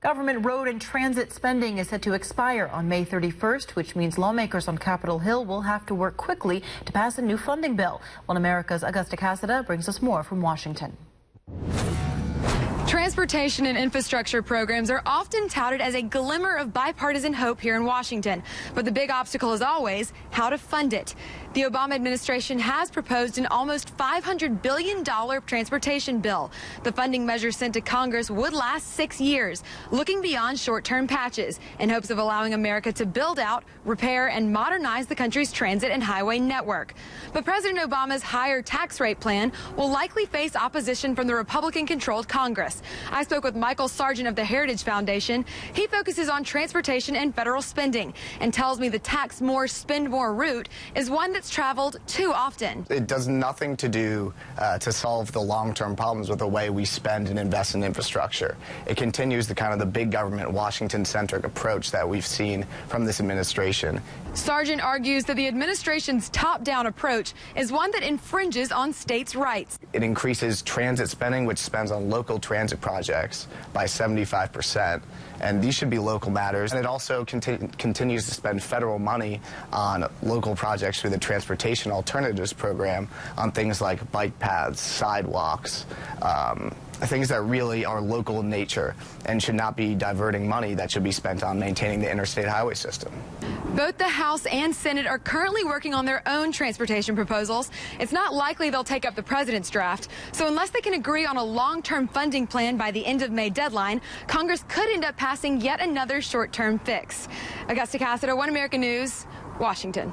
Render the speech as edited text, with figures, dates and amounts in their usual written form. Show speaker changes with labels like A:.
A: Government road and transit spending is set to expire on May 31st, which means lawmakers on Capitol Hill will have to work quickly to pass a new funding bill. One America's Augusta Cassada brings us more from Washington.
B: Transportation and infrastructure programs are often touted as a glimmer of bipartisan hope here in Washington. But the big obstacle is always how to fund it. The Obama administration has proposed an almost $500 billion transportation bill. The funding measure sent to Congress would last 6 years, looking beyond short-term patches in hopes of allowing America to build out, repair, and modernize the country's transit and highway network. But President Obama's higher tax rate plan will likely face opposition from the Republican-controlled Congress. I spoke with Michael Sargent of the Heritage Foundation. He focuses on transportation and federal spending and tells me the tax more, spend more route is one that's traveled too often.
C: It does nothing to do to solve the long-term problems with the way we spend and invest in infrastructure. It continues the kind of the big government Washington-centric approach that we've seen from this administration.
B: Sargent argues that the administration's top-down approach is one that infringes on states' rights.
C: It increases transit spending, which spends on local transit projects, by 75%, and these should be local matters. And it also continues to spend federal money on local projects through the Transportation Alternatives Program on things like bike paths, sidewalks, things that really are local in nature and should not be diverting money that should be spent on maintaining the interstate highway system.
B: Both the House and Senate are currently working on their own transportation proposals. It's not likely they'll take up the president's draft. So unless they can agree on a long-term funding plan by the end of May deadline, Congress could end up passing yet another short-term fix. Augusta Cassada, One American News, Washington.